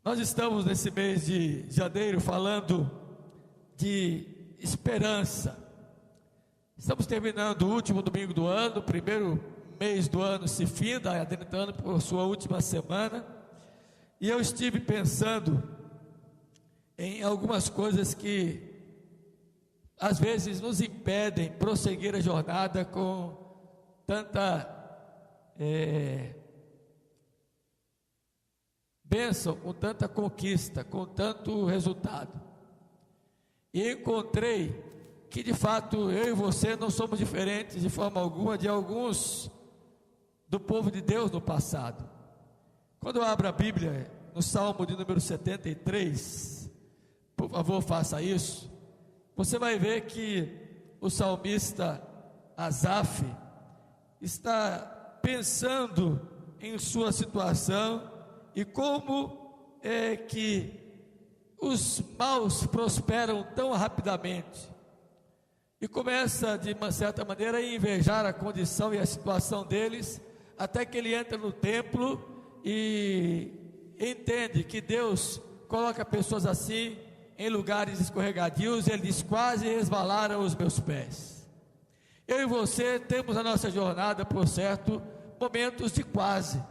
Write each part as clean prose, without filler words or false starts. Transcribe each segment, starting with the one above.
Nós estamos nesse mês de janeiro falando de esperança. Estamos terminando o último domingo do ano, o primeiro mês do ano se finda, adentrando por sua última semana. E eu estive pensando em algumas coisas que às vezes nos impedem prosseguir a jornada com tanta bênção, com tanta conquista, com tanto resultado. E encontrei que de fato eu e você não somos diferentes de forma alguma de alguns do povo de Deus no passado. Quando eu abro a Bíblia no Salmo de número 73, por favor faça isso, você vai ver que o salmista Asaf está pensando em sua situação e como é que os maus prosperam tão rapidamente, e começa de uma certa maneira a invejar a condição e a situação deles, até que ele entra no templo e entende que Deus coloca pessoas assim em lugares escorregadios. Ele diz: quase resvalaram os meus pés. Eu e você temos na nossa jornada, por certo, momentos de quase.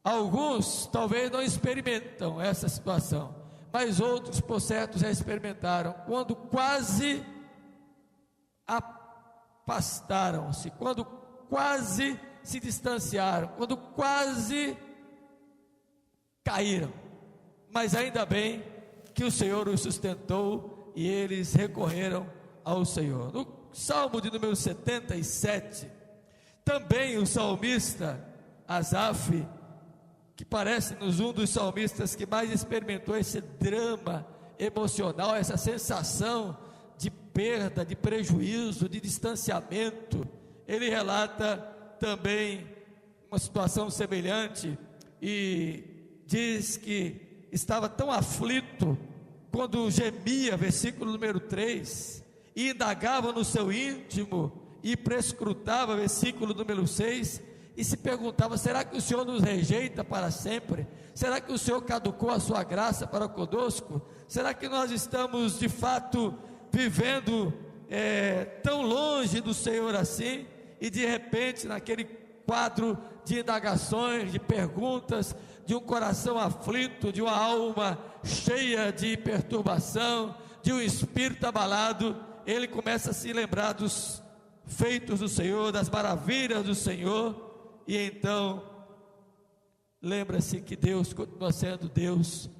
Alguns talvez não experimentam essa situação, mas outros, por certo, já experimentaram, quando quase afastaram-se, quando quase se distanciaram, quando quase caíram, mas ainda bem que o Senhor os sustentou e eles recorreram ao Senhor. No Salmo de número 77, também o salmista Asaf, que parece-nos um dos salmistas que mais experimentou esse drama emocional, essa sensação de perda, de prejuízo, de distanciamento, ele relata também uma situação semelhante e diz que estava tão aflito quando gemia, versículo número 3, e indagava no seu íntimo e prescrutava, versículo número 6, e se perguntava: será que o Senhor nos rejeita para sempre? Será que o Senhor caducou a sua graça para conosco? Será que nós estamos de fato vivendo tão longe do Senhor assim? E de repente, naquele quadro de indagações, de perguntas, de um coração aflito, de uma alma cheia de perturbação, de um espírito abalado, ele começa a se lembrar dos feitos do Senhor, das maravilhas do Senhor, e então lembra-se que Deus continua sendo Deus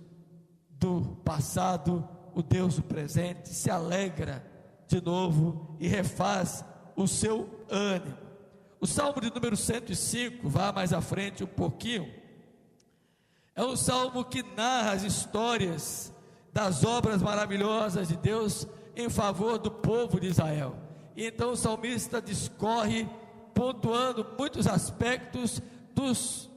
do passado, o Deus do presente, se alegra de novo e refaz o seu ânimo. O Salmo de número 105, vá mais à frente um pouquinho, é um salmo que narra as histórias das obras maravilhosas de Deus em favor do povo de Israel. E então o salmista discorre, pontuando muitos aspectos dos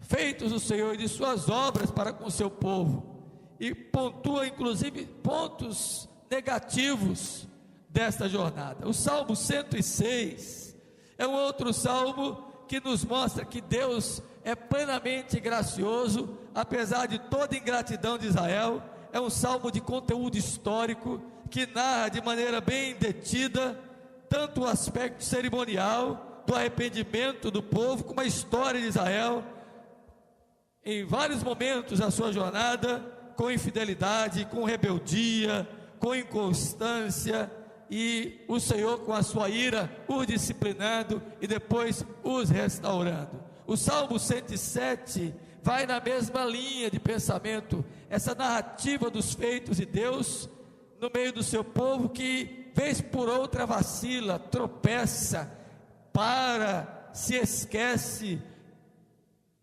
feitos do Senhor e de suas obras para com o seu povo, e pontua inclusive pontos negativos desta jornada. O Salmo 106 é um outro salmo que nos mostra que Deus é plenamente gracioso, apesar de toda ingratidão de Israel. É um salmo de conteúdo histórico, que narra de maneira bem detida, tanto o aspecto cerimonial do arrependimento do povo, como a história de Israel, em vários momentos da sua jornada, com infidelidade, com rebeldia, com inconstância, e o Senhor com a sua ira os disciplinando e depois os restaurando. O Salmo 107 vai na mesma linha de pensamento, essa narrativa dos feitos de Deus no meio do seu povo, que vez por outra vacila, tropeça, se esquece,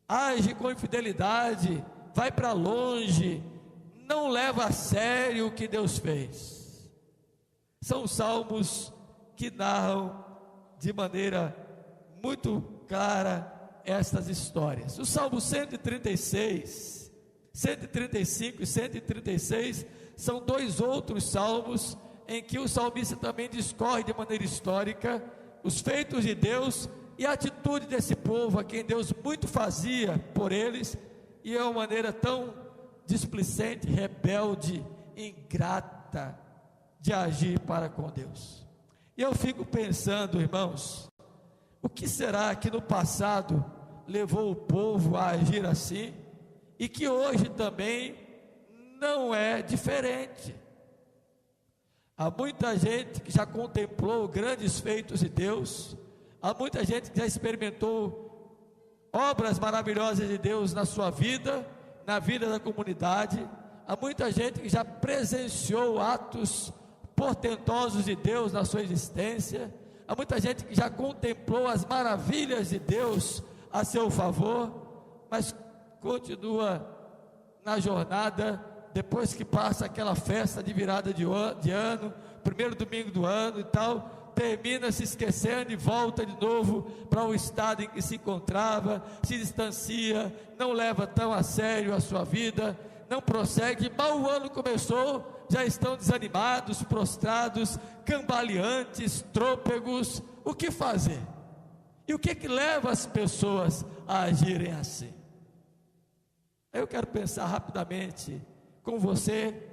age com infidelidade, vai para longe, não leva a sério o que Deus fez. São salmos que narram de maneira muito clara estas histórias. O Salmo 136, 135 e 136 são dois outros salmos em que o salmista também discorre de maneira histórica os feitos de Deus e a atitude desse povo, a quem Deus muito fazia por eles, e é uma maneira tão displicente, rebelde, ingrata de agir para com Deus. E eu fico pensando, irmãos, o que será que no passado levou o povo a agir assim e que hoje também não é diferente? Há muita gente que já contemplou grandes feitos de Deus, há muita gente que já experimentou obras maravilhosas de Deus na sua vida, na vida da comunidade, há muita gente que já presenciou atos portentosos de Deus na sua existência, há muita gente que já contemplou as maravilhas de Deus a seu favor, mas continua na jornada, depois que passa aquela festa de virada de ano, primeiro domingo do ano e tal, termina se esquecendo e volta de novo para o estado em que se encontrava, se distancia, não leva tão a sério a sua vida, não prossegue, mal o ano começou, já estão desanimados, prostrados, cambaleantes, trôpegos. O que fazer? E o que leva as pessoas a agirem assim? Eu quero pensar rapidamente com você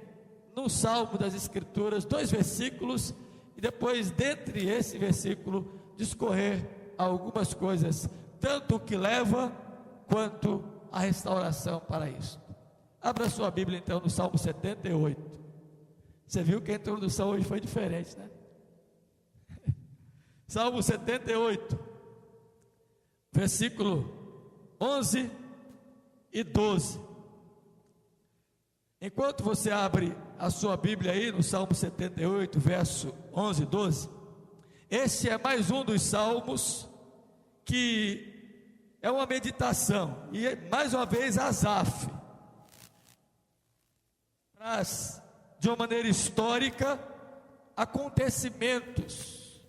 no Salmo das Escrituras, 2 versículos, e depois, dentre esse versículo, discorrer algumas coisas, tanto o que leva, quanto a restauração para isso. Abra sua Bíblia então no Salmo 78. Você viu que a introdução hoje foi diferente, né? Salmo 78, versículo 11 e 12. Enquanto você abre a sua Bíblia aí no Salmo 78, verso 11 e 12, esse é mais um dos salmos que é uma meditação, e mais uma vez Asaf traz de uma maneira histórica acontecimentos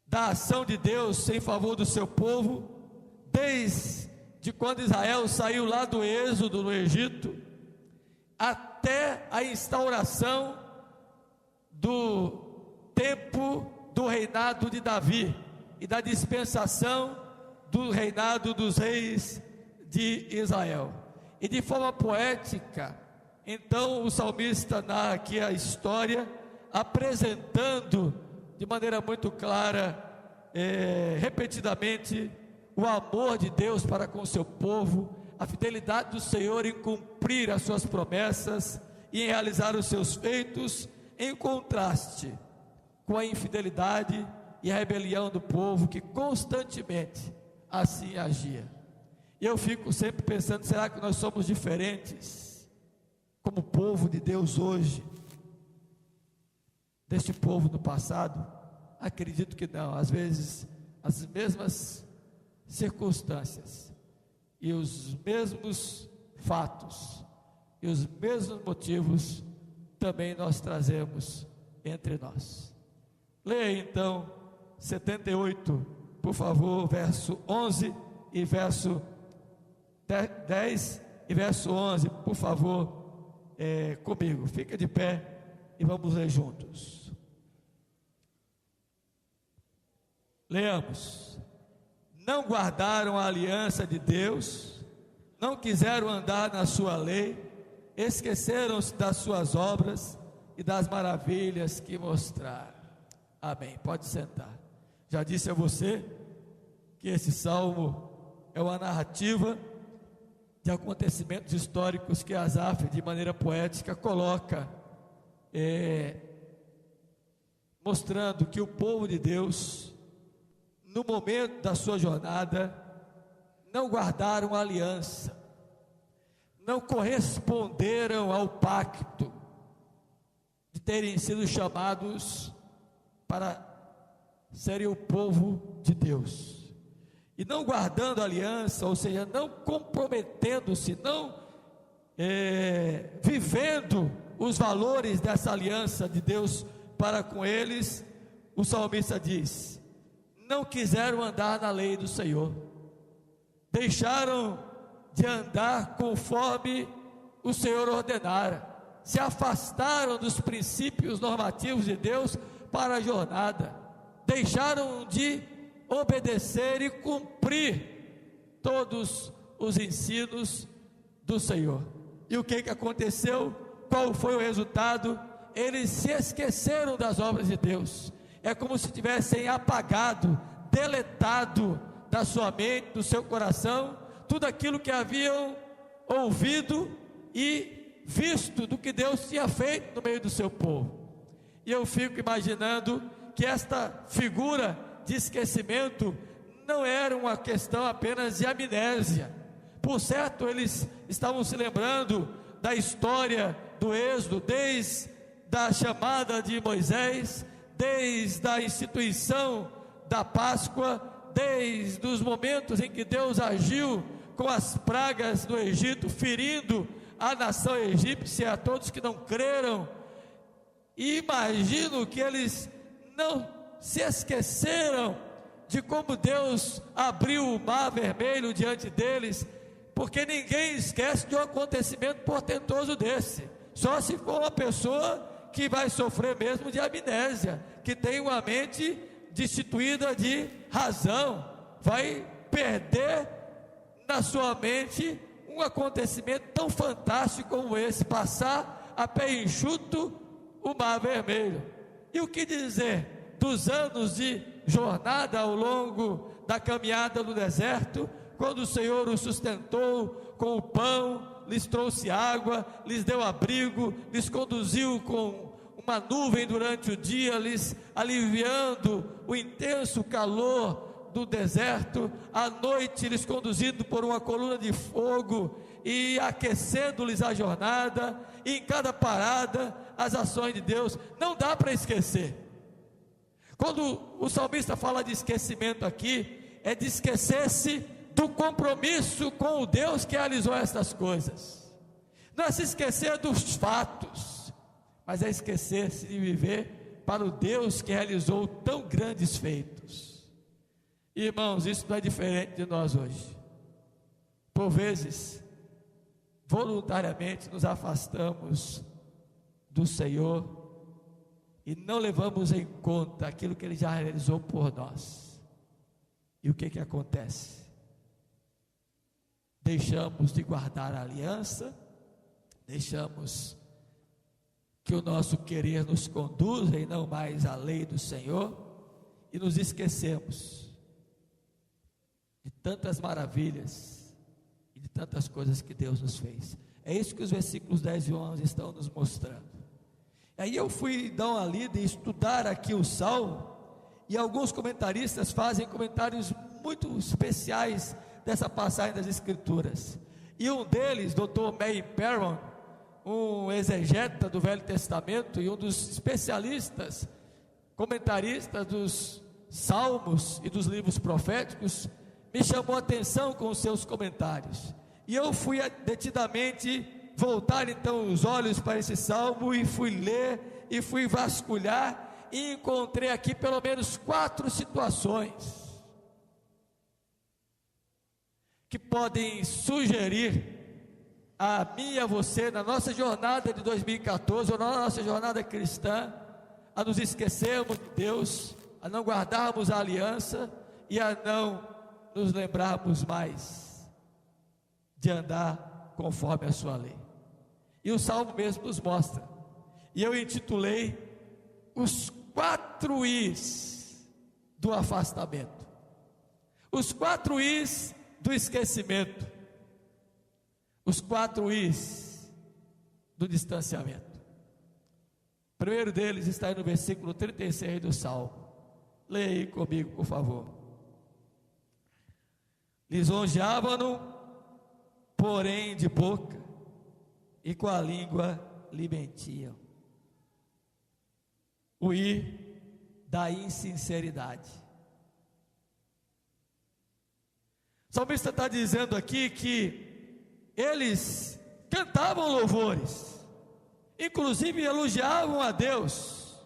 da ação de Deus em favor do seu povo, desde quando Israel saiu lá do êxodo no Egito, até a instauração do tempo do reinado de Davi e da dispensação do reinado dos reis de Israel. E de forma poética, então o salmista narra aqui a história, apresentando de maneira muito clara, repetidamente, o amor de Deus para com o seu povo, a fidelidade do Senhor em cumprir as suas promessas e em realizar os seus feitos, em contraste com a infidelidade e a rebelião do povo que constantemente assim agia. E eu fico sempre pensando, será que nós somos diferentes como povo de Deus hoje deste povo no passado? Acredito que não. Às vezes as mesmas circunstâncias e os mesmos fatos e os mesmos motivos também nós trazemos entre nós. Leia então 78, por favor, verso 11 e verso 10 e verso 11, por favor, comigo. Fica de pé e vamos ler juntos. Leamos. Não guardaram a aliança de Deus, não quiseram andar na sua lei, esqueceram-se das suas obras e das maravilhas que mostraram. Amém. Pode sentar. Já disse a você que esse salmo é uma narrativa de acontecimentos históricos que Asaf, de maneira poética, coloca, mostrando que o povo de Deus, no momento da sua jornada, não guardaram a aliança, não corresponderam ao pacto de terem sido chamados para serem o povo de Deus, e não guardando a aliança, ou seja, não comprometendo-se, não vivendo os valores dessa aliança de Deus para com eles, o salmista diz: não quiseram andar na lei do Senhor, deixaram de andar conforme o Senhor ordenara, se afastaram dos princípios normativos de Deus para a jornada, deixaram de obedecer e cumprir todos os ensinos do Senhor. E o que aconteceu? Qual foi o resultado? Eles se esqueceram das obras de Deus. É como se tivessem apagado, deletado da sua mente, do seu coração, tudo aquilo que haviam ouvido e visto do que Deus tinha feito no meio do seu povo. E eu fico imaginando que esta figura de esquecimento não era uma questão apenas de amnésia. Por certo, eles estavam se lembrando da história do Êxodo, desde a chamada de Moisés, desde a instituição da Páscoa, desde os momentos em que Deus agiu com as pragas do Egito, ferindo a nação egípcia, a todos que não creram. E imagino que eles não se esqueceram de como Deus abriu o mar vermelho diante deles, porque ninguém esquece de um acontecimento portentoso desse, só se for uma pessoa que vai sofrer mesmo de amnésia, que tem uma mente destituída de razão, vai perder na sua mente um acontecimento tão fantástico como esse, passar a pé enxuto o mar vermelho. E o que dizer dos anos de jornada ao longo da caminhada no deserto, quando o Senhor os sustentou com o pão, lhes trouxe água, lhes deu abrigo, lhes conduziu com uma nuvem durante o dia, lhes aliviando o intenso calor do deserto, à noite lhes conduzindo por uma coluna de fogo e aquecendo-lhes a jornada, e em cada parada as ações de Deus. Não dá para esquecer. Quando o salmista fala de esquecimento aqui, é de esquecer-se do compromisso com o Deus que realizou estas coisas. Não é se esquecer dos fatos, mas é esquecer-se de viver para o Deus que realizou tão grandes feitos. Irmãos, isso não é diferente de nós hoje. Por vezes, voluntariamente nos afastamos do Senhor e não levamos em conta aquilo que Ele já realizou por nós. E o que acontece? Deixamos de guardar a aliança, deixamos que o nosso querer nos conduza e não mais a lei do Senhor, e nos esquecemos de tantas maravilhas e de tantas coisas que Deus nos fez. É isso que os versículos 10 e 11 estão nos mostrando. Aí eu fui dar uma lida e estudar aqui o Salmo, e alguns comentaristas fazem comentários muito especiais dessa passagem das Escrituras. E um deles, Dr. Meir Perron, um exegeta do Velho Testamento e um dos especialistas, comentaristas dos Salmos e dos livros proféticos, me chamou a atenção com os seus comentários. E eu fui detidamente voltar então os olhos para esse salmo e fui ler e fui vasculhar e encontrei aqui pelo menos 4 situações que podem sugerir a mim e a você, na nossa jornada de 2014 ou na nossa jornada cristã, a nos esquecermos de Deus, a não guardarmos a aliança e a não nos lembrarmos mais de andar conforme a sua lei. E o Salmo mesmo nos mostra, e eu intitulei os 4 Is do afastamento, os 4 Is do esquecimento, os 4 Is do distanciamento. O primeiro deles está aí no versículo 36 do Salmo. Leia aí comigo, por favor. Lisonjeavam-no, porém de boca, e com a língua lhe mentiam. O I da insinceridade. O salmista está dizendo aqui que eles cantavam louvores, inclusive elogiavam a Deus,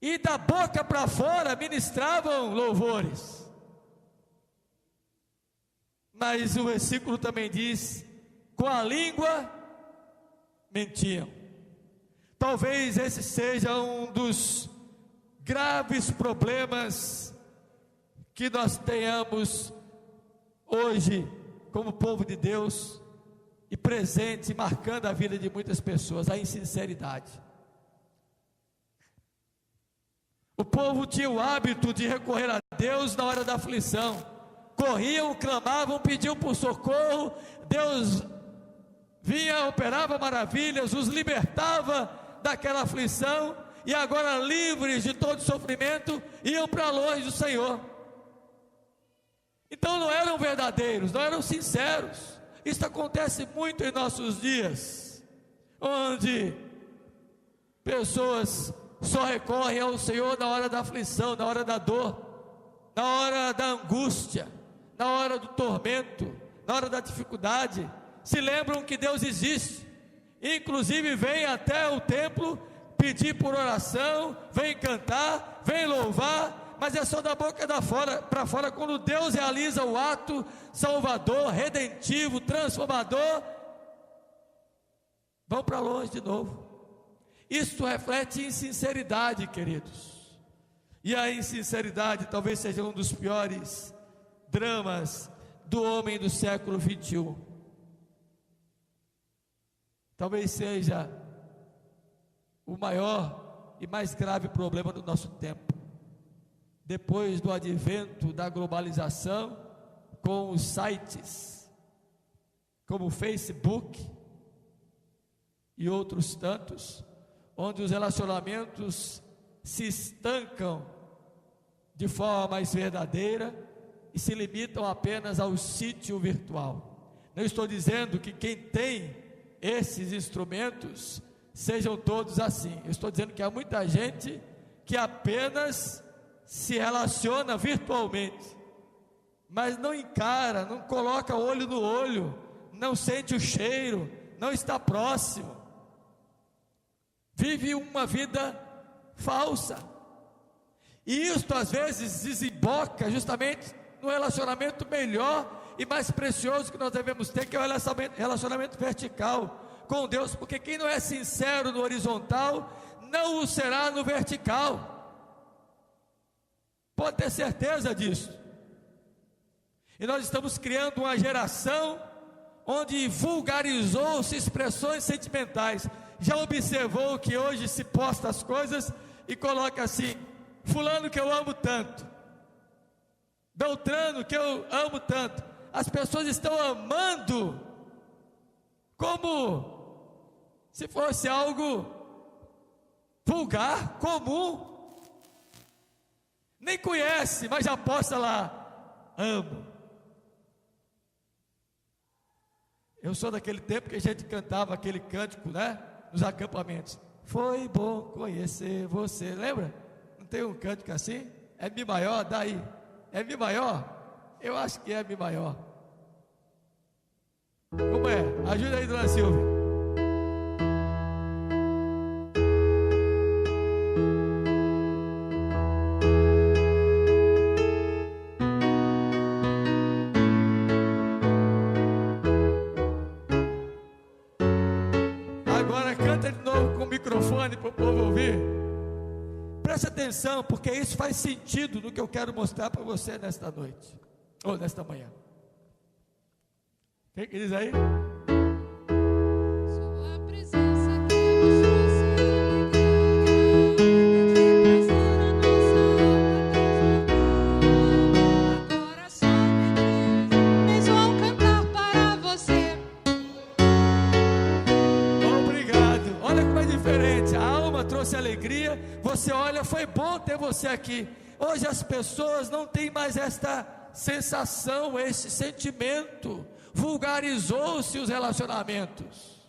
e da boca para fora ministravam louvores. Mas o versículo também diz: com a língua mentiam. Talvez esse seja um dos graves problemas que nós tenhamos hoje como povo de Deus, e presente, marcando a vida de muitas pessoas, a insinceridade. O povo tinha o hábito de recorrer a Deus na hora da aflição, corriam, clamavam, pediam por socorro, Deus vinha, operava maravilhas, os libertava daquela aflição, e agora livres de todo sofrimento, iam para longe do Senhor. Então não eram verdadeiros, não eram sinceros. Isso acontece muito em nossos dias, onde pessoas só recorrem ao Senhor na hora da aflição, na hora da dor, na hora da angústia, na hora do tormento, na hora da dificuldade. Se lembram que Deus existe, inclusive vem até o templo pedir por oração, vem cantar, vem louvar, mas é só da boca para fora. Quando Deus realiza o ato salvador, redentivo, transformador, vão para longe de novo. Isso reflete insinceridade, queridos, e a insinceridade talvez seja um dos piores dramas do homem do século 21. Talvez seja o maior e mais grave problema do nosso tempo. Depois do advento da globalização, com os sites como o Facebook e outros tantos, onde os relacionamentos se estancam de forma mais verdadeira e se limitam apenas ao sítio virtual. Não estou dizendo que quem tem esses instrumentos sejam todos assim. Eu estou dizendo que há muita gente que apenas se relaciona virtualmente, mas não encara, não coloca olho no olho, não sente o cheiro, não está próximo, vive uma vida falsa, e isto às vezes desemboca justamente no relacionamento melhor e mais precioso que nós devemos ter, que é o relacionamento vertical com Deus, porque quem não é sincero no horizontal, não o será no vertical, pode ter certeza disso. E nós estamos criando uma geração onde vulgarizou-se expressões sentimentais. Já observou que hoje se posta as coisas e coloca assim: fulano que eu amo tanto, Beltrano que eu amo tanto. As pessoas estão amando como se fosse algo vulgar, comum. Nem conhece, mas já posta lá: amo. Eu sou daquele tempo que a gente cantava aquele cântico, né? Nos acampamentos. Foi bom conhecer você. Lembra? Não tem um cântico assim? É Mi maior? Daí. É Mi maior? Eu acho que é Mi maior. Como é? Ajuda aí, dona Silvia. Para o povo ouvir. Preste atenção, porque isso faz sentido no que eu quero mostrar para você nesta noite, ou nesta manhã. Quem que diz aí? Sua presença aqui agora só me vão cantar para você. Obrigado. Olha como é diferente. A alma trouxe alegria. Você olha, foi bom ter você aqui. Hoje as pessoas não têm mais esta sensação, esse sentimento. Vulgarizou-se os relacionamentos.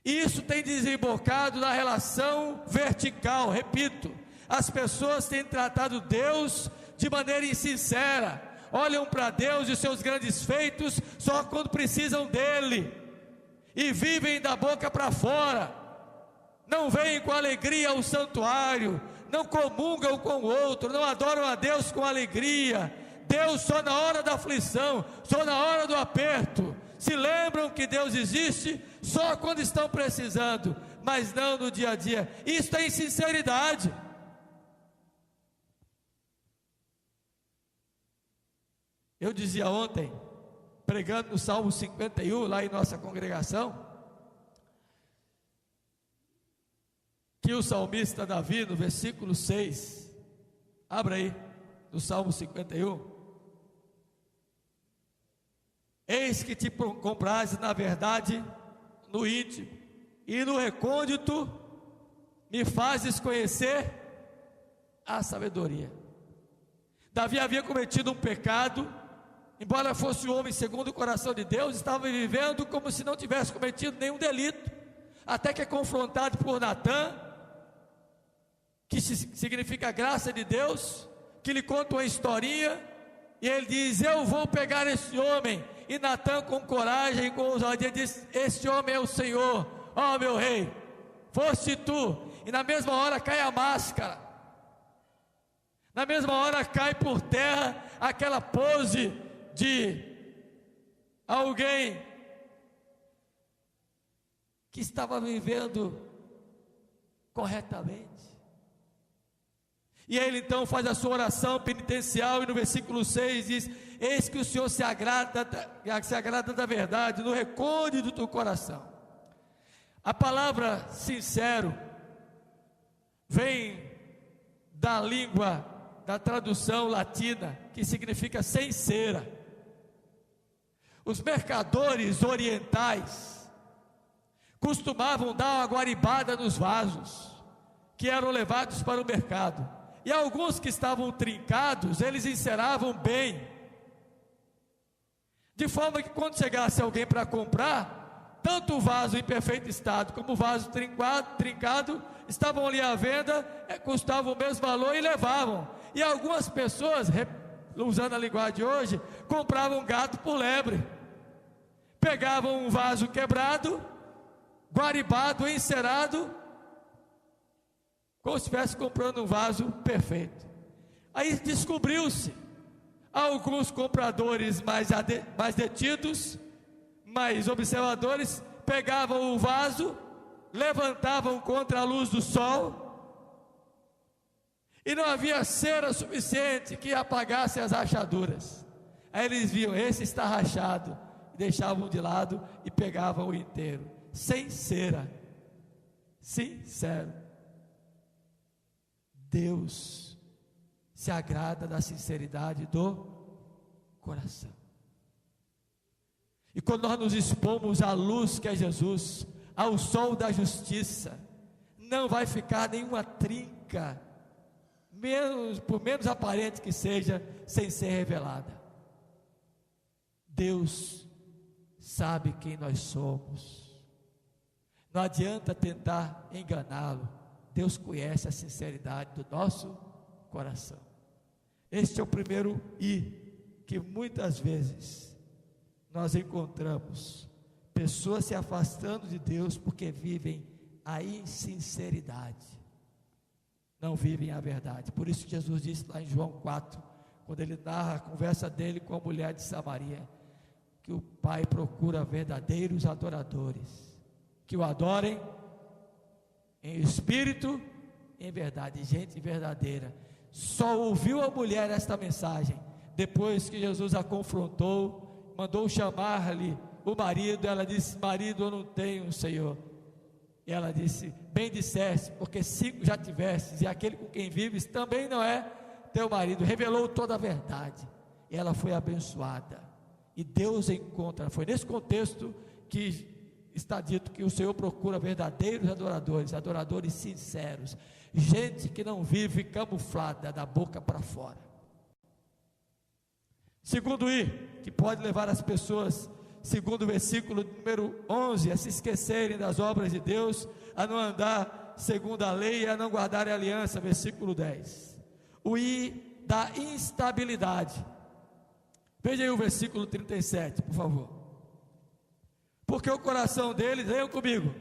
Isso tem desembocado na relação vertical. Repito, as pessoas têm tratado Deus de maneira insincera. Olham para Deus e seus grandes feitos só quando precisam dele, e vivem da boca para fora. Não vêm com alegria ao santuário, não comungam com o outro, não adoram a Deus com alegria. Deus só na hora da aflição, só na hora do aperto. Se lembram que Deus existe só quando estão precisando, mas não no dia a dia. Isso é insinceridade. Eu dizia ontem pregando no Salmo 51, lá em nossa congregação, que o salmista Davi, no versículo 6, abra aí, no Salmo 51, eis que te comprases na verdade no íntimo, e no recôndito me fazes conhecer a sabedoria. Davi havia cometido um pecado, embora fosse um homem segundo o coração de Deus, estava vivendo como se não tivesse cometido nenhum delito, até que é confrontado por Natã, que significa graça de Deus, que lhe conta uma historinha, e ele diz: eu vou pegar esse homem. E Natã, com coragem e com ousadia, diz: este homem é o Senhor, ó meu rei, foste tu. E na mesma hora cai a máscara, na mesma hora cai por terra aquela pose de alguém que estava vivendo corretamente. E ele então faz a sua oração penitencial, e no versículo 6 diz: eis que o Senhor se agrada da verdade no recôndito do coração. A palavra sincero vem da língua, da tradução latina, que significa sem cera. Os mercadores orientais costumavam dar uma guaribada nos vasos que eram levados para o mercado, e alguns que estavam trincados, eles enceravam bem, de forma que quando chegasse alguém para comprar, tanto o vaso em perfeito estado, como o vaso trincado, estavam ali à venda, custavam o mesmo valor e levavam. E algumas pessoas, usando a linguagem de hoje, compravam gato por lebre, pegavam um vaso quebrado, guaribado, encerado, como se estivesse comprando um vaso perfeito. Aí descobriu-se, alguns compradores mais detidos, mais observadores, pegavam o vaso, levantavam contra a luz do sol, e não havia cera suficiente que apagasse as rachaduras. Aí eles viam: esse está rachado, deixavam de lado e pegavam o inteiro, sem cera. Sincero. Deus se agrada da sinceridade do coração. E quando nós nos expomos à luz que é Jesus, ao sol da justiça, não vai ficar nenhuma trinca, por menos aparente que seja, sem ser revelada. Deus sabe quem nós somos, não adianta tentar enganá-lo. Deus conhece a sinceridade do nosso coração. Este é o primeiro I, que muitas vezes nós encontramos pessoas se afastando de Deus porque vivem a insinceridade, não vivem a verdade. Por isso Jesus disse lá em João 4, quando ele narra a conversa dele com a mulher de Samaria, que o Pai procura verdadeiros adoradores, que o adorem em espírito e em verdade. Gente verdadeira só ouviu a mulher esta mensagem depois que Jesus a confrontou, mandou chamar-lhe o marido. Ela disse: marido eu não tenho, Senhor. E ela disse: bem disseste, porque 5 já tivestes, e aquele com quem vives também não é teu marido. Revelou toda a verdade, e ela foi abençoada. E Deus encontra, foi nesse contexto que está dito que o Senhor procura verdadeiros adoradores, adoradores sinceros, gente que não vive camuflada da boca para fora. Segundo I, que pode levar as pessoas, segundo o versículo número 11, a se esquecerem das obras de Deus, a não andar segundo a lei e a não guardar a aliança, versículo 10. O I da instabilidade. Veja aí o versículo 37, por favor. Porque o coração deles, leiam comigo,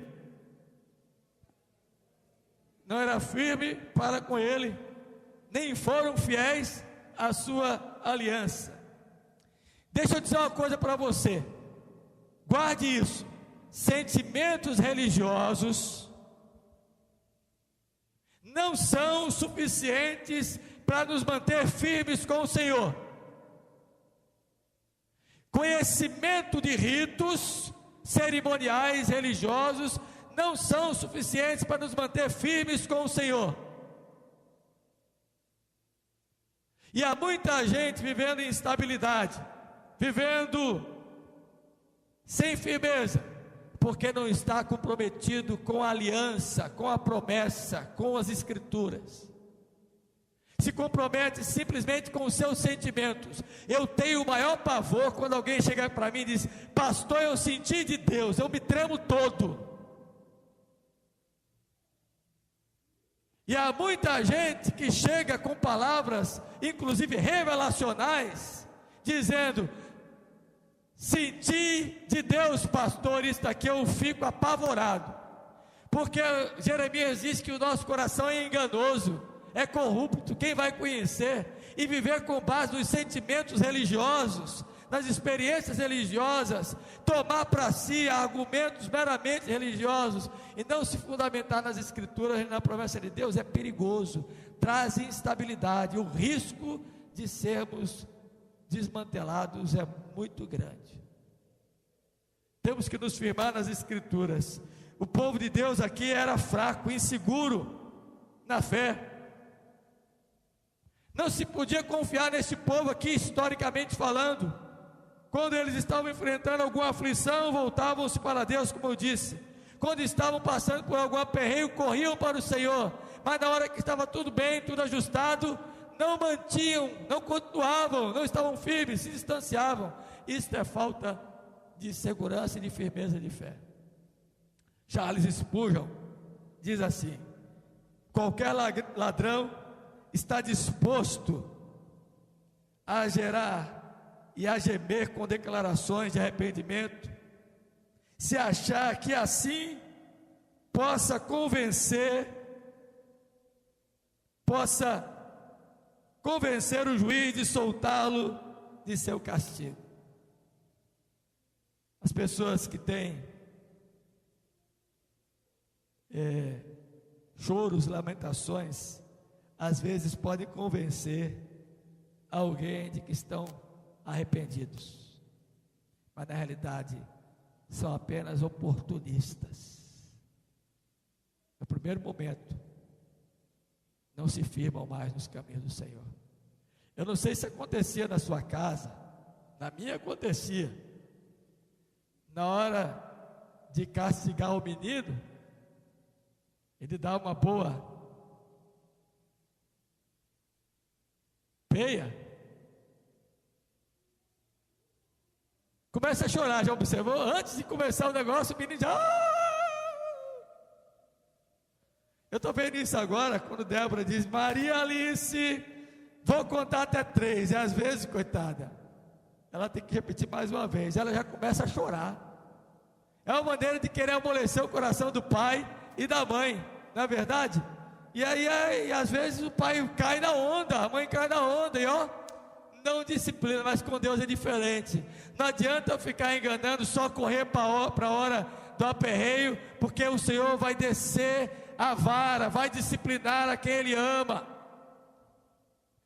não era firme para com ele, nem foram fiéis à sua aliança. Deixa eu dizer uma coisa para você, guarde isso: sentimentos religiosos não são suficientes para nos manter firmes com o Senhor. conhecimento de ritos cerimoniais religiosos não são suficientes para nos manter firmes com o Senhor. E há muita gente vivendo em instabilidade, vivendo sem firmeza, porque não está comprometido com a aliança, com a promessa, com as Escrituras. Se compromete simplesmente com os seus sentimentos. Eu tenho o maior pavor quando alguém chega para mim e diz: pastor, eu senti de Deus, eu me tremo todo. E há muita gente que chega com palavras, inclusive revelacionais, dizendo: senti de Deus, pastor, isto aqui, eu fico apavorado, porque Jeremias diz que o nosso coração é enganoso, é corrupto. Quem vai conhecer e viver com base nos sentimentos religiosos, nas experiências religiosas, tomar para si argumentos meramente religiosos e não se fundamentar nas Escrituras e na promessa de Deus, é perigoso, traz instabilidade. O risco de sermos desmantelados é muito grande. Temos que nos firmar nas Escrituras. O povo de Deus aqui era fraco, inseguro na fé. Não se podia confiar nesse povo aqui, historicamente falando. Quando eles estavam enfrentando alguma aflição, voltavam-se para Deus, como eu disse. Quando estavam passando por algum aperreio, corriam para o Senhor. Mas na hora que estava tudo bem, tudo ajustado, não mantinham, não continuavam, não estavam firmes, se distanciavam. Isso é falta de segurança e de firmeza de fé. Charles Spurgeon diz assim: qualquer ladrão está disposto a gerar e a gemer com declarações de arrependimento, se achar que assim possa convencer o juiz de soltá-lo de seu castigo. As pessoas que têm choros, lamentações, às vezes podem convencer alguém de que estão arrependidos, mas na realidade são apenas oportunistas. No primeiro momento, não se firmam mais nos caminhos do Senhor. Eu não sei se acontecia na sua casa, na minha acontecia. Na hora de castigar o menino, ele dá uma boa peia, começa a chorar. Já observou? Antes de começar o negócio, o menino já... Eu estou vendo isso agora, quando Débora diz: Maria Alice, vou contar até 3, e às vezes, coitada, ela tem que repetir mais uma vez, ela já começa a chorar. É uma maneira de querer amolecer o coração do pai e da mãe, não é verdade? E aí, às vezes o pai cai na onda, a mãe cai na onda, e não disciplina. Mas com Deus é diferente. Não adianta eu ficar enganando, só correr para a hora do aperreio, porque o Senhor vai descer a vara, vai disciplinar a quem Ele ama,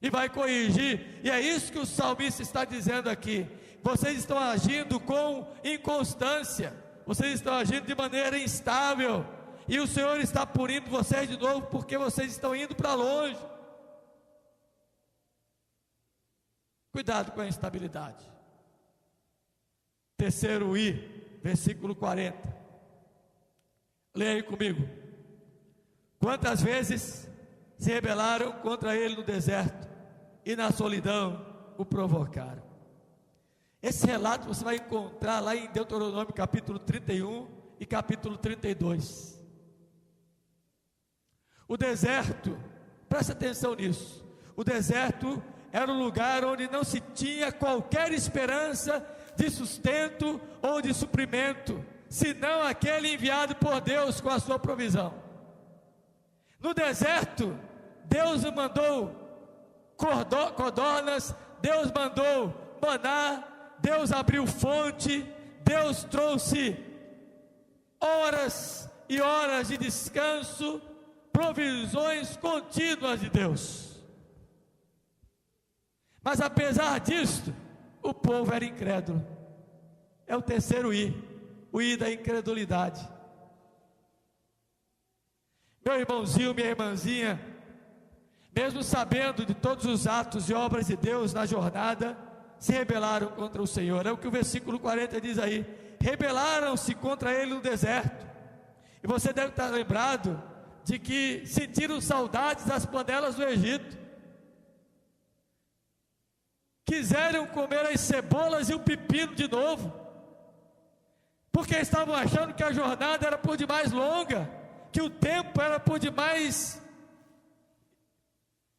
e vai corrigir. E é isso que o salmista está dizendo aqui: vocês estão agindo com inconstância, vocês estão agindo de maneira instável, e o Senhor está punindo vocês de novo, porque vocês estão indo para longe. Cuidado com a instabilidade. Terceiro I, versículo 40. Leia aí comigo. Quantas vezes se rebelaram contra ele no deserto, e na solidão o provocaram. Esse relato você vai encontrar lá em Deuteronômio capítulo 31 e capítulo 32. O deserto, presta atenção nisso, o deserto era um lugar onde não se tinha qualquer esperança de sustento ou de suprimento, senão aquele enviado por Deus com a sua provisão. No deserto, Deus mandou codornas, Deus mandou maná, Deus abriu fonte, Deus trouxe horas e horas de descanso, provisões contínuas de Deus. Mas apesar disso, o povo era incrédulo. é o terceiro I, o I da incredulidade. Meu irmãozinho, minha irmãzinha, mesmo sabendo de todos os atos e obras de Deus na jornada, se rebelaram contra o Senhor. É o que o versículo 40 diz aí: rebelaram-se contra ele no deserto. E você deve estar lembrado de que sentiram saudades das panelas do Egito, quiseram comer as cebolas e o pepino de novo, porque estavam achando que a jornada era por demais longa, que o tempo era por demais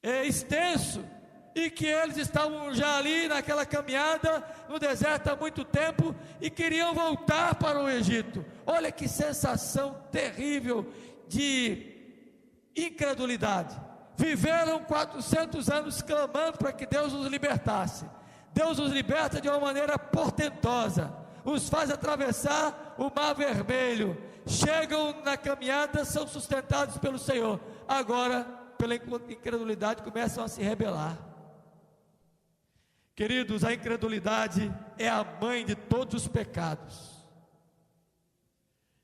extenso, e que eles estavam já ali naquela caminhada no deserto há muito tempo e queriam voltar para o Egito. Olha que sensação terrível de incredulidade. Viveram 400 anos clamando para que Deus os libertasse. Deus os liberta de uma maneira portentosa, os faz atravessar o Mar Vermelho, chegam na caminhada, são sustentados pelo Senhor. Agora, pela incredulidade, começam a se rebelar. Queridos, a incredulidade é a mãe de todos os pecados.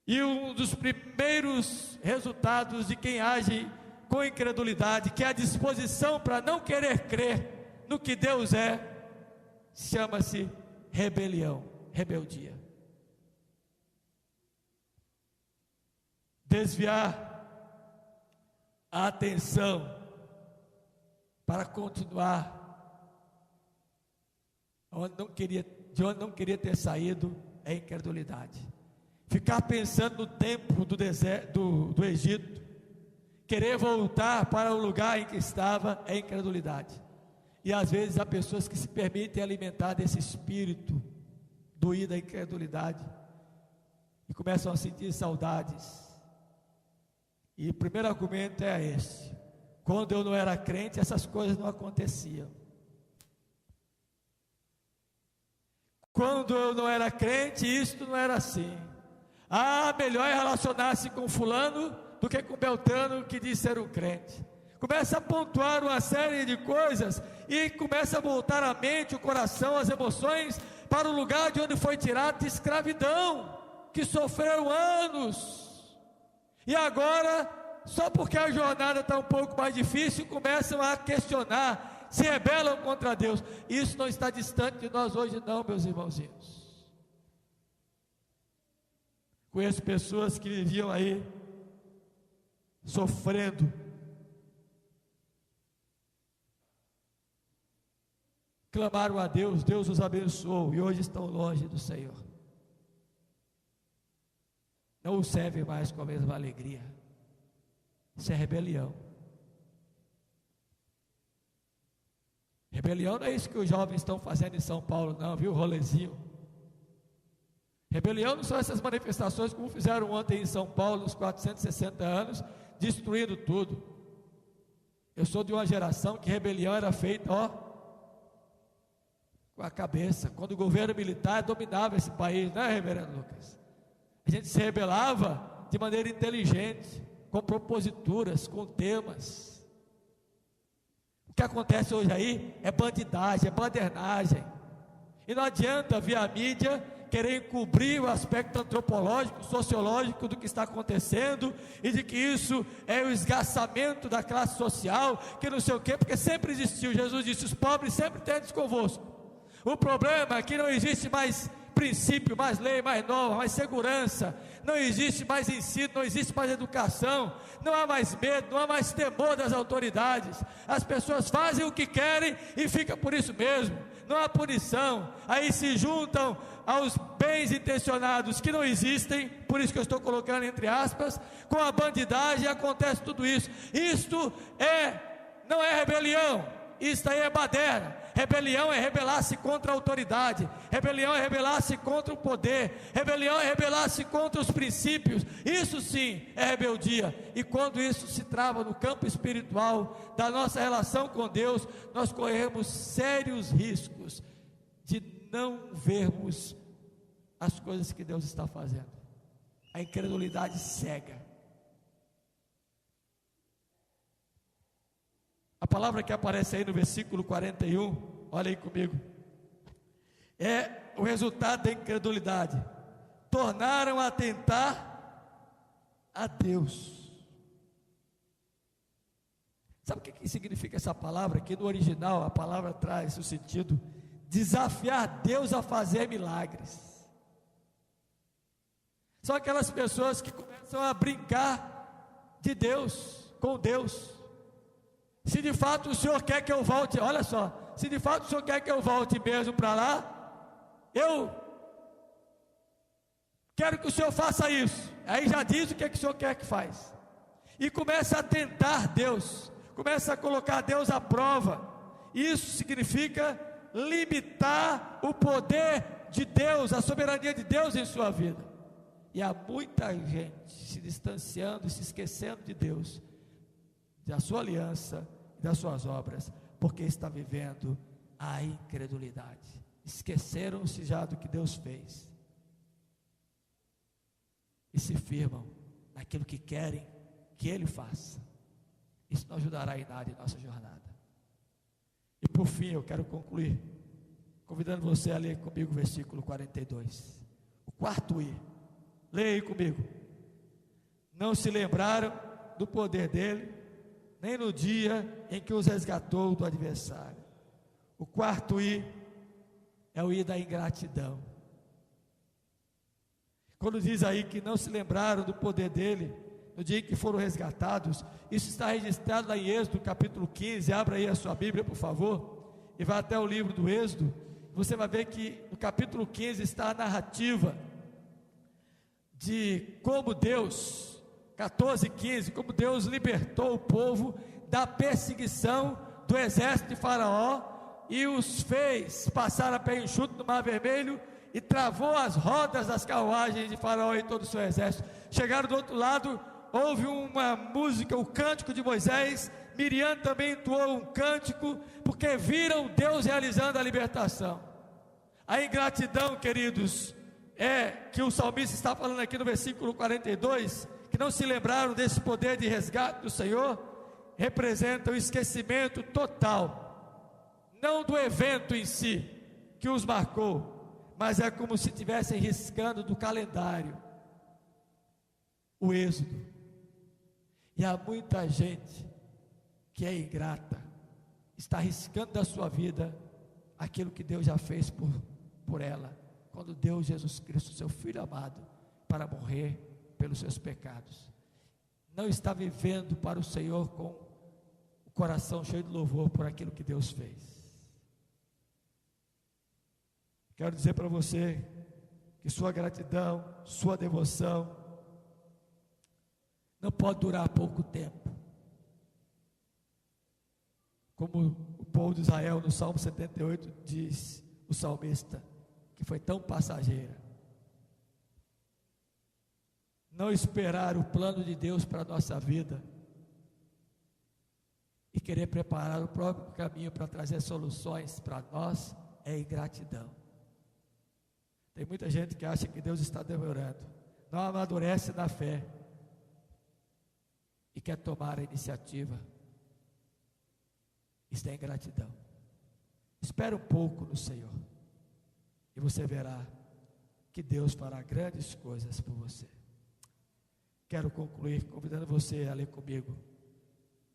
E um dos primeiros resultados de quem age com incredulidade, que é a disposição para não querer crer no que Deus é, chama-se rebelião, rebeldia. Desviar a atenção para continuar de onde não queria ter saído é incredulidade. Ficar pensando no tempo do deserto, do Egito, querer voltar para o lugar em que estava, é incredulidade. E às vezes há pessoas que se permitem alimentar desse espírito do ir da incredulidade e começam a sentir saudades. E o primeiro argumento é esse: quando eu não era crente, essas coisas não aconteciam. Quando eu não era crente, isto não era assim. Melhor é relacionar-se com fulano do que com Beltrano, que diz ser um crente. Começa a pontuar uma série de coisas e começa a voltar a mente, o coração, as emoções para o lugar de onde foi tirado de escravidão, que sofreram anos. E agora, só porque a jornada está um pouco mais difícil, começam a questionar, se rebelam contra Deus. Isso não está distante de nós hoje não, meus irmãozinhos. Conheço pessoas que viviam aí sofrendo, clamaram a Deus, Deus os abençoou e hoje estão longe do Senhor, não o servem mais com a mesma alegria. Isso é rebelião. Rebelião não é isso que os jovens estão fazendo em São Paulo não, viu, rolezinho. Rebelião não são essas manifestações como fizeram ontem em São Paulo, nos 460 anos, destruindo tudo. Eu sou de uma geração que rebelião era feita, com a cabeça, quando o governo militar dominava esse país, não é, reverendo Lucas? A gente se rebelava de maneira inteligente, com proposituras, com temas. O que acontece hoje aí é bandidagem, é badernagem. E não adianta via mídia querer encobrir o aspecto antropológico, sociológico do que está acontecendo, e de que isso é o esgarçamento da classe social, que não sei o quê, porque sempre existiu. Jesus disse: os pobres sempre tendes convosco. O problema é que não existe mais princípio, mais lei, mais norma, mais segurança, não existe mais ensino, não existe mais educação, não há mais medo, não há mais temor das autoridades. As pessoas fazem o que querem e fica por isso mesmo, não há punição. Aí se juntam aos bens intencionados que não existem, por isso que eu estou colocando entre aspas, com a bandidagem, acontece tudo isso. Isto não é rebelião, isto aí é baderna. Rebelião é rebelar-se contra a autoridade, rebelião é rebelar-se contra o poder, rebelião é rebelar-se contra os princípios. Isso sim é rebeldia. E quando isso se trava no campo espiritual da nossa relação com Deus, nós corremos sérios riscos de não vermos as coisas que Deus está fazendo. A incredulidade cega. A palavra que aparece aí no versículo 41, olha aí comigo, é o resultado da incredulidade? Tornaram a tentar a Deus. Sabe o que significa essa palavra? Que no original a palavra traz o sentido desafiar Deus a fazer milagres. São aquelas pessoas que começam a brincar de Deus, com Deus. Se de fato o Senhor quer que eu volte, olha só, se de fato o Senhor quer que eu volte mesmo para lá, eu quero que o Senhor faça isso. Aí já diz o que o Senhor quer que faz. E começa a tentar Deus, começa a colocar Deus à prova. Isso significa limitar o poder de Deus, a soberania de Deus em sua vida. E há muita gente se distanciando e se esquecendo de Deus, da sua aliança, das suas obras, porque está vivendo a incredulidade. Esqueceram-se já do que Deus fez e se firmam naquilo que querem que Ele faça. Isso não ajudará em nada em nossa jornada. E por fim, eu quero concluir convidando você a ler comigo o versículo 42, o quarto I. Leia aí comigo. Não se lembraram do poder dele, nem no dia em que os resgatou do adversário. O quarto I é o I da ingratidão. Quando diz aí que não se lembraram do poder dele no dia em que foram resgatados, isso está registrado lá em Êxodo, capítulo 15. Abra aí a sua Bíblia, por favor, e vá até o livro do Êxodo. Você vai ver que no capítulo 15 está a narrativa de como Deus, 14:15, como Deus libertou o povo da perseguição do exército de Faraó e os fez passar a pé enxuto no Mar Vermelho e travou as rodas das carruagens de Faraó e todo o seu exército. Chegaram do outro lado, houve uma música, o cântico de Moisés. Miriam também entoou um cântico, porque viram Deus realizando a libertação. A ingratidão, queridos, é que o salmista está falando aqui no versículo 42, que não se lembraram desse poder de resgate do Senhor, representa o esquecimento total, não do evento em si que os marcou, mas é como se estivessem riscando do calendário o êxodo. E há muita gente que é ingrata, está riscando da sua vida aquilo que Deus já fez por ela, quando deu Jesus Cristo, seu Filho amado, para morrer pelos seus pecados. Não está vivendo para o Senhor com o coração cheio de louvor por aquilo que Deus fez. Quero dizer para você que sua gratidão, sua devoção não pode durar pouco tempo. Como o povo de Israel no Salmo 78 diz, o salmista, que foi tão passageira. Não esperar o plano de Deus para a nossa vida e querer preparar o próprio caminho para trazer soluções para nós é ingratidão. Tem muita gente que acha que Deus está demorando, não amadurece na fé e quer tomar a iniciativa. Isso é ingratidão. Espera um pouco no Senhor e você verá que Deus fará grandes coisas por você. Quero concluir convidando você a ler comigo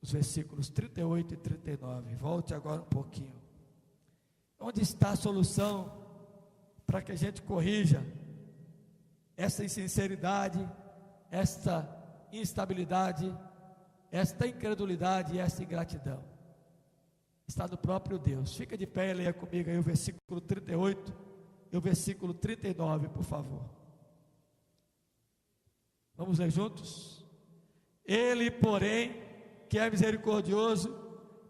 os versículos 38 e 39. Volte agora um pouquinho. Onde está a solução para que a gente corrija essa insinceridade, esta instabilidade, esta incredulidade e esta ingratidão? Está no próprio Deus. Fica de pé e leia comigo aí o versículo 38 e o versículo 39, por favor. Vamos ler juntos? Ele, porém, que é misericordioso,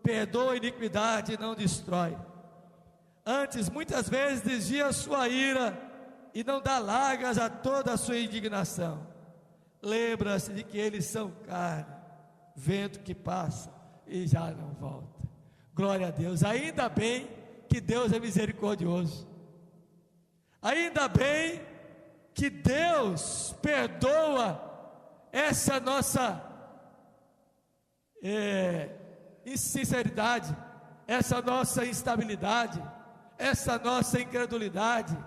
perdoa a iniquidade e não destrói. Antes, muitas vezes, desvia a sua ira e não dá largas a toda a sua indignação. Lembra-se de que eles são carne, vento que passa e já não volta. Glória a Deus. Ainda bem que Deus é misericordioso. Ainda bem que Deus perdoa essa nossa insinceridade, essa nossa instabilidade, essa nossa incredulidade,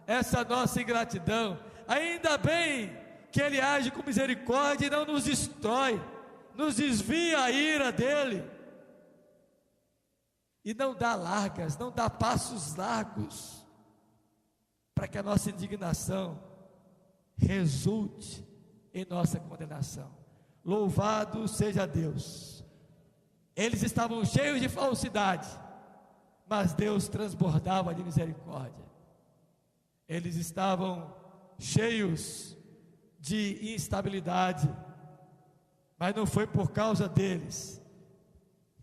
essa nossa ingratidão. Ainda bem que Ele age com misericórdia e não nos destrói, nos desvia a ira dEle, e não dá largas, não dá passos largos, para que a nossa indignação resulte em nossa condenação. Louvado seja Deus. Eles estavam cheios de falsidade, mas Deus transbordava de misericórdia. Eles estavam cheios de instabilidade, mas não foi por causa deles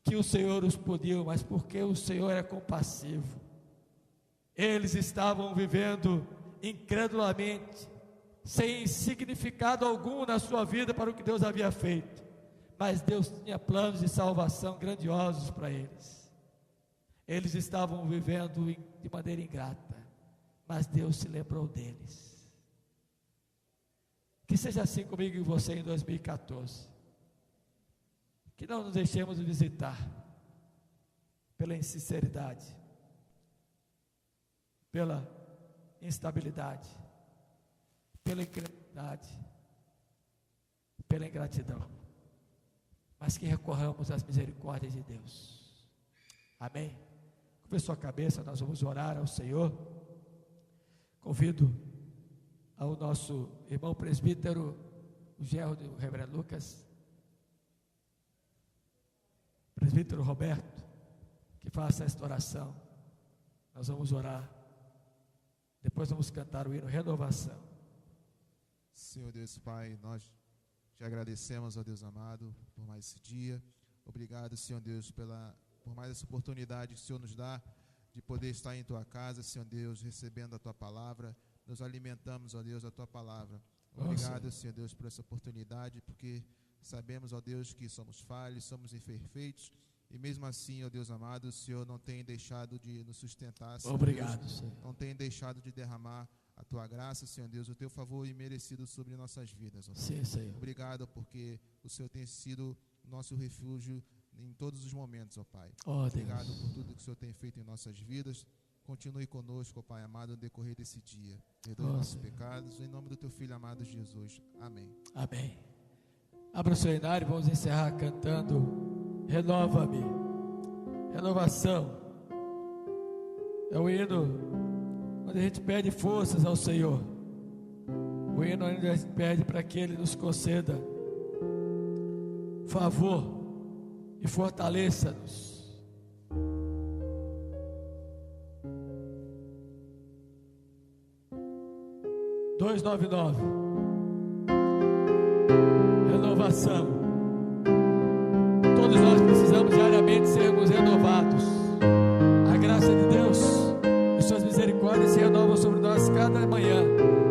que o Senhor os puniu, mas porque o Senhor é compassivo. Eles estavam vivendo incredulamente, sem significado algum na sua vida para o que Deus havia feito, mas Deus tinha planos de salvação grandiosos para eles. Eles estavam vivendo de maneira ingrata, mas Deus se lembrou deles. Que seja assim comigo e você em 2014. Que não nos deixemos de visitar pela insinceridade, pela instabilidade, pela incredulidade, pela ingratidão, mas que recorramos às misericórdias de Deus. Amém? Curve sua cabeça, nós vamos orar ao Senhor. Convido ao nosso irmão presbítero, o genro do reverendo Lucas, presbítero Roberto, que faça esta oração. Nós vamos orar, depois vamos cantar o hino Renovação. Senhor Deus Pai, nós te agradecemos, ó Deus amado, por mais esse dia. Obrigado, Senhor Deus, por mais essa oportunidade que o Senhor nos dá de poder estar em Tua casa, Senhor Deus, recebendo a Tua palavra. Nos alimentamos, ó Deus, a Tua palavra. Obrigado, Senhor Deus, por essa oportunidade, porque sabemos, ó Deus, que somos falhos, somos imperfeitos, e mesmo assim, ó Deus amado, o Senhor não tem deixado de nos sustentar, Senhor. Obrigado, Deus, Senhor. não tem deixado de derramar a Tua graça, Senhor Deus, o Teu favor imerecido sobre nossas vidas, ó Deus. Sim, Senhor. Obrigado, porque o Senhor tem sido nosso refúgio em todos os momentos, ó Pai. Oh, Obrigado Deus. por tudo que o Senhor tem feito em nossas vidas. Continue conosco, ó Pai amado, no decorrer desse dia. Perdoe nossos Senhor. pecados, em nome do Teu Filho amado Jesus. Amém. Amém. Abra o seu inário, vamos encerrar cantando Renova-me. Renovação é o hino onde a gente pede forças ao Senhor, o hino onde a gente pede para que Ele nos conceda favor e fortaleça-nos. Renovação. Todos nós precisamos diariamente sermos renovados. A graça de Deus e suas misericórdias se renovam sobre nós cada manhã.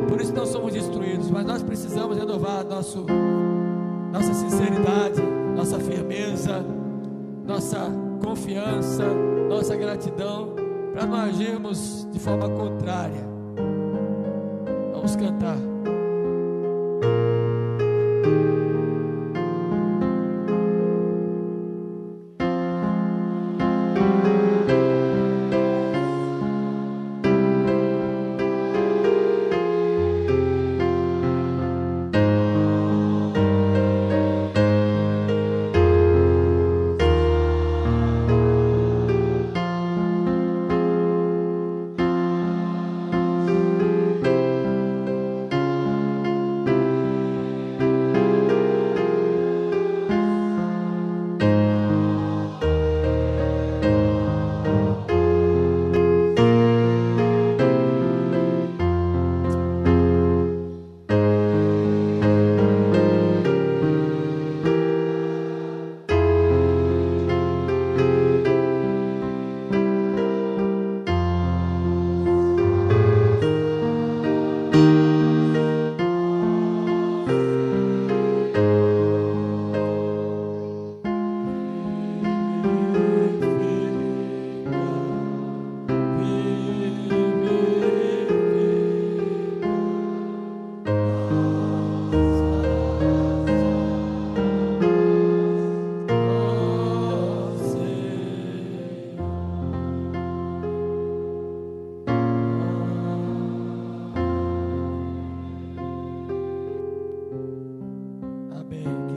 Por isso não somos destruídos, mas nós precisamos renovar nossa sinceridade, nossa firmeza, nossa confiança, nossa gratidão, para não agirmos de forma contrária. Vamos cantar.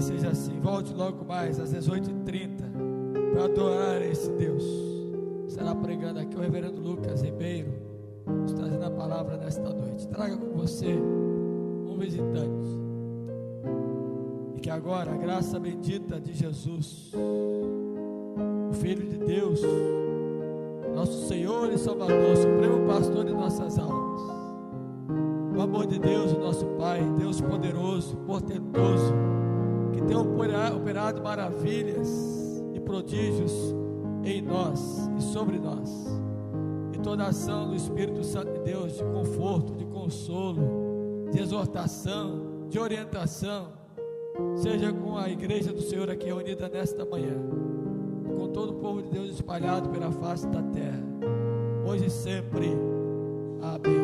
Que seja assim. Volte logo mais às 18h30 para adorar esse Deus. Estará pregando aqui o reverendo Lucas Ribeiro, nos trazendo a palavra nesta noite. Traga com você um visitante. E que agora a graça bendita de Jesus, o Filho de Deus, nosso Senhor e Salvador, Supremo Pastor de nossas almas, o amor de Deus, o nosso Pai, Deus poderoso, portentoso, que tem operado maravilhas e prodígios em nós e sobre nós, e toda a ação do Espírito Santo de Deus, de conforto, de consolo, de exortação, de orientação, seja com a igreja do Senhor aqui reunida nesta manhã, com todo o povo de Deus espalhado pela face da terra, hoje e sempre. Amém.